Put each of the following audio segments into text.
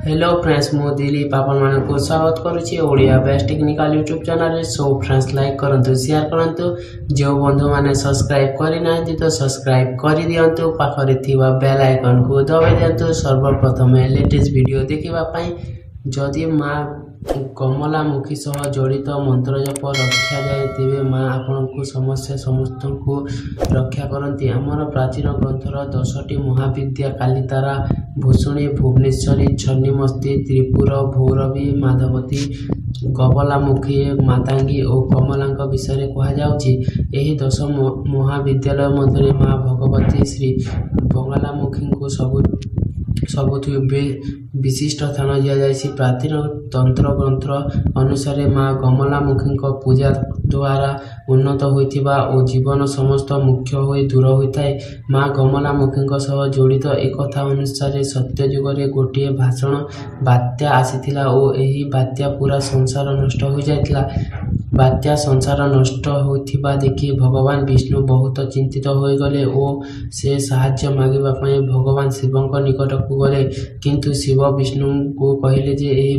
Hello friends मु दिलीप आपण मानक स्वागत करुच्ची Odia best technical YouTube channel so friends like करंतु शेयर करंतु जो बंधु माने सब्सक्राइब करि नांती तो सब्सक्राइब करि दियंतु पाखरे थिबा बेल आइकन को दबाइ दियंतु सर्वप्रथम लेटेस्ट वीडियो देखिबा पई जदि मां कमलामुखी सह जड़ित मंत्र जप रक्षा जाए तेरे माँ आपण को समस्या समस्त को रक्षा करती। आमर प्राचीन ग्रंथर 10टी महाविद्या कालीतारा भूषुणी भुवनेश्वरी छन्नीमस्ती त्रिपुर भैरवी माधवती गबलामुखी मातांगी और कमला विषय कहुच्छी। 10 महाविद्यालय मध्य माँ भगवती श्री बंगलामुखी को सबुठ विशिष्ट स्थान दि जाए। प्राचीन तंत्र ग्रंथ अनुसार माँ कमलामुखी पूजा द्वारा उन्नत होता और जीवन समस्त मुख्य हो दूर होता है। माँ कमलामुखी सह जड़ित एक कथा अनुसार सत्य जुगे गोटे भाषण बात्या आसीथिला और यही बात्या पूरा संसार नष्ट हो जाता। बात्या संसार नष्ट होता देखि भगवान विष्णु बहुत चिंतित हो गले और से साहाय्य मांगे भगवान शिव निकट को गले, किंतु शिव विष्णु को कहले जे यही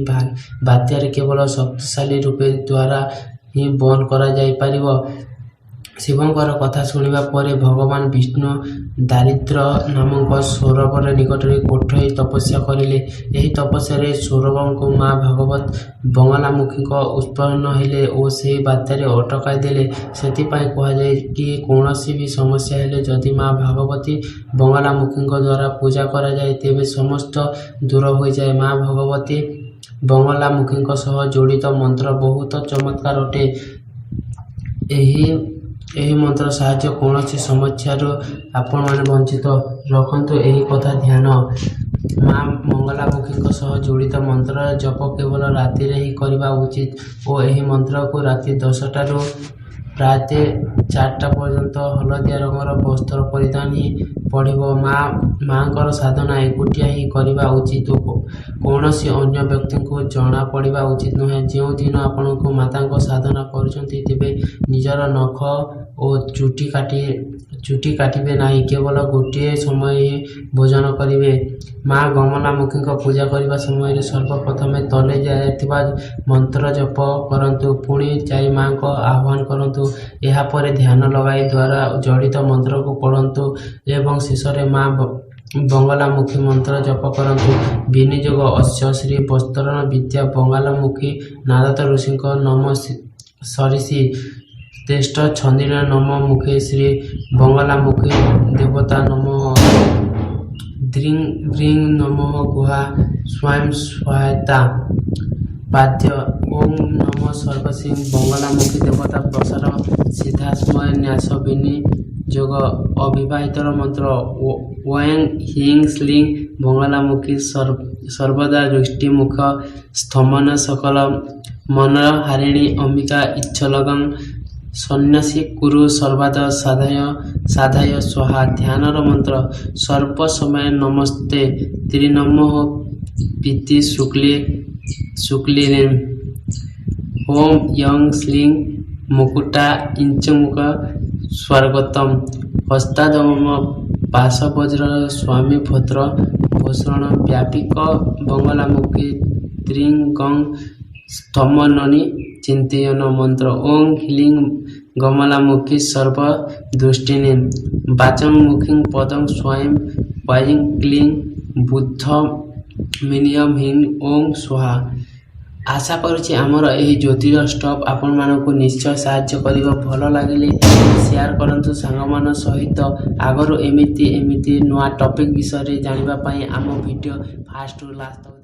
बात्यार केवल शक्तिशाली रूपे द्वारा ही बंद करा जाय परिबो। शिवंकर कथा शुणा पर भगवान विष्णु दारिद्र नामक सौरभर निकट कोठई तपस्या करें। यही तपस्या सौरभ को माँ भगवत बंगलामुखी उत्पन्न हेले और से बात्यारे अटकाई देले। से कहुए कि कौन भी समस्या हेले जदि माँ भगवती बंगलामुखी द्वारा पूजा करा जाए तेबे समस्त दूर हो जाए। माँ भगवती बंगलामुखी सह जड़ित मंत्र बहुत चमत्कार अटे। यही मंत्र साहाय्य कौन समस्या आपण मैंने वंचित रखु। यही कथा ध्यान माँ मंगलामुखी सह जड़ित मंत्र जप केवल राति ही करवा उचित और यही मंत्र को राति 10टारू प्रात 4टा पर्यंत हलदिया रंगर वस्त्र परिधान ही पड़ो। माँ साधना एकुटिया ही करवा उचित कौन अन्य व्यक्ति को जना पड़ा उचित नुहे। जो दिन आपण को माता साधना करुँचे तेबे निजर नख और चुटी काटिबे नहीं, केवल गोटे समय ही भोजन करेंगे। माँ कमलामुखी पूजा करने समय सर्वप्रथम तले जाइथिबा मंत्र जप करंतु, पुणी जाई माँ को आह्वान करंतु। यापर ध्यान लगाई द्वारा जड़ित मंत्र को पढ़ंतु एवं शेष में माँ बंगलामुखी मंत्र जप करंतु। विनियोग अस्य श्री वस्त्रण विद्या बंगलामुखी नारद ऋषि नम सरिषि श्रेष्ठ छंदिन नम मुखे श्री बंगलामुखी देवता नम द्रिंग नमो गुहा स्वयं सहायता बाध्य ओम नम सर्वसिंह बंगलामुखी देवता प्रसार सीधा समय न्यास विनियोग अविवाहित मंत्र वयं हिंग स्लिंग बंगलामुखी सर्वदा दृष्टि मुख स्थमन सकल मन हारिणी अंबिका इच्छलगं सन्यासी कुरु सर्वादा साधाय स्वाहा। ध्यानर मंत्र सर्व समय नमस्ते त्रिनमो पीति शुक्ली ओम यंग स्लिंग मुकुटा इंचमुख स्वर्गतम हस्तादम पाशवज्र स्वामी भद्र भूषण व्यापिक बंगलामुखी त्रिंगं स्तमननी चिंतन मंत्र ओम ह्लीं गमलामुखी सर्व दृष्टिनी वाचमुखी पदं स्वयं वाईं क्लीं बुद्ध मिनियम हिं ओम स्वाहा। आशा करुच्ची आमर यही ज्योतिष स्टफ आपण मानक निश्चय साहाय्य करिबो। भल लागिले शेयर करंतु सांगमान सहित। आगरू एमिति नुआ टॉपिक विषय जानिबा पई आम वीडियो फास्ट टू लास्ट